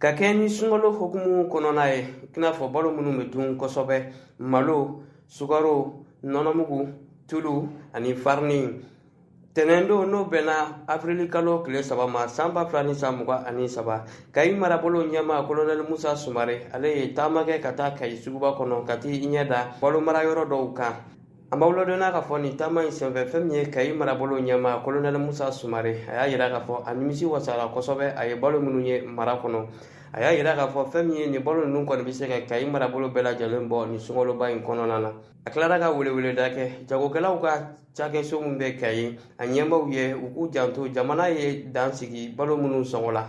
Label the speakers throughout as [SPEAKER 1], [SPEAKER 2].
[SPEAKER 1] Ka kɛ ni sunkalo hokumu kɔnɔna ye i n'a fɔ balo minnu bɛ dun kosɛbɛ malo sukaro nɔnɔmugu tulu ani farini tɛnɛn don n'o bɛnna afirili kalo tile 3 ma san 2023 Kayi marabolo ɲɛmaa kolonɛli Musa Sumare ale ye taama kɛ ka taa Kayi suguba kɔnɔ ka t'i ɲɛ da balo mara yɔrɔ dɔw kan. An b'aw ladɔnniya k'a fɔ nin taama in senfɛ fɛn min ye Kayi marabolo ɲɛmaa kolonɛli Musa Sumare a y'a yira k'a fɔ a nimisi wasara kosɛbɛ a ye balo minnu ye mara kɔnɔ. A y'a yira k'a fɔ fɛn min ye nin balo ninnu kɔni bɛ se ka Kayi marabolo bɛɛ lajɛlen bɔ nin sunkaloba in kɔnɔna na. A tilara ka weleweleda kɛ jagokɛlaw ka cakɛso min bɛ Kayi a ɲɛmaaw ye u k'u janto jamana ye dan sigi balo minnu sɔngɔ la.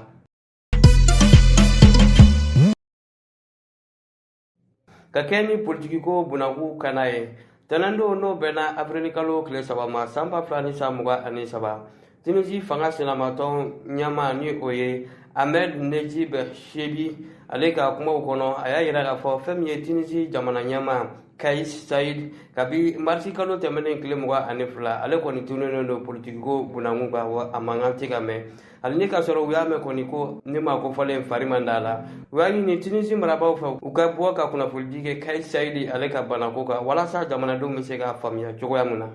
[SPEAKER 1] Ka kɛ ni politikiko bunakun kana ye tɛnɛn don n'o bɛnna afirili kalo tile 3 ma san 2023 Tunisie fanga senamatɔn ɲɛmaa ni o ye Ahmed Nejib Chebi ale ka kumaw kɔnɔ a y'a yira k'a fɔ fɛn min ye Tunisie jamana ɲɛmaa Kais Saied kabi marisi kalo tɛmɛnen tile 22 ale kɔni tununnen don politikiko bunakun kan wa a mankan tɛ ka mɛn hali ni ka sɔrɔ u y'a mɛn kɔni ko ne ma kofɔlen fari man d'a la u y'a ɲini Tunisie marabaaw fɛ u ka bɔ ka kunnafonidi kɛ Kais Saied ale ka banako kan walasa jamanadenw bɛ se k'a faamuya cogoya min na.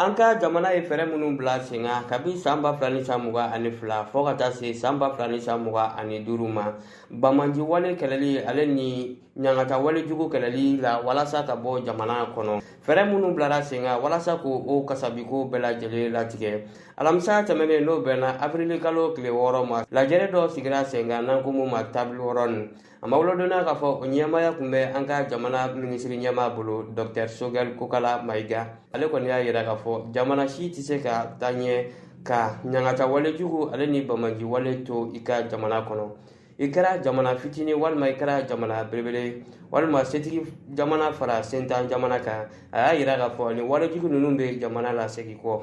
[SPEAKER 1] An ka jamana ye fɛɛrɛ minnu bila sen kan kabi san 2022 fɔ ka taa se san 2025 ma Bamanji wale kɛlɛli ale ni ɲangata wale jugu kɛlɛli la walasa ka bɔ jamana kɔnɔ. Fɛɛrɛ minnu bilara sen kan walasa k'o kasabiko bɛɛ lajɛlen latigɛ. Alamisa tɛmɛnen n'o bɛnna afirili kalo tile 6 ma lajɛrɛ dɔ sigira sen kan n'an ko mun ma table ronde. An b'aw ladɔnniya k'a fɔ o ɲɛmaaya tun bɛ an ka jamana minisiri ɲɛmaa bolo Dr Sogɛl Kokala Mayiga ale kɔni y'a yira k'a fɔ jamana si tɛ se ka taa ɲɛ ka ɲangata wale jugu ale ni Bamanji wale to i ka jamana kɔnɔ. I kɛra jamana fitinin walima i kɛra jamana belebele walima setigi jamana fara sentan jamana kan a y'a yira k'a fɔ ni wale jugu ninnu bɛ jamana la segin kɔ.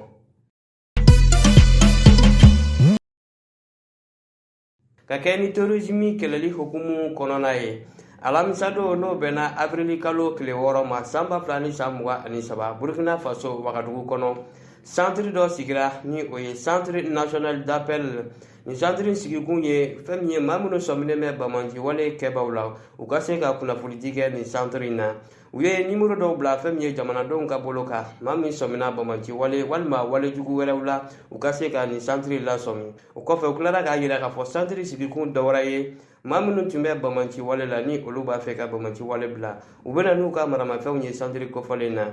[SPEAKER 1] Ka kɛ ni terrorisme kɛlɛli hukumu kɔnɔna ye alamisa don n'o bɛnna afirili kalo tile 6 ma san 2023 Burkina Faso Wagadugu kɔnɔ centre dɔ sigira ni o ye centre national d'appel. Ni centre sigikun ye fɛn min ye maa minnu sɔminen bɛ Bamanji wale kɛbaaw la u ka se ka kunnafonidi kɛ nin centre in na. U ye nimero dɔw bila fɛn min ye jamanadenw ka bolo kan maa min sɔmina Bamanji wale walima wale jugu wɛrɛw la u ka se ka nin centre lasɔmi. O kɔfɛ u tilara k'a yira k'a fɔ centre sigikun dɔwɛrɛ ye maa minnu tun bɛ Bamanji wale la ni olu b'a fɛ ka Bamanji wale bila u bɛna n'u ka maramafɛnw ye centre kɔfɔlen na.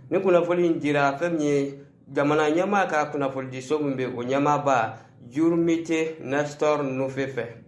[SPEAKER 1] Ni kunnafoni in dira fɛn min ye jamana ɲɛmaa ka kunnafonidiso min bɛ o ɲɛmaaba Jurumite Nestor Nufefe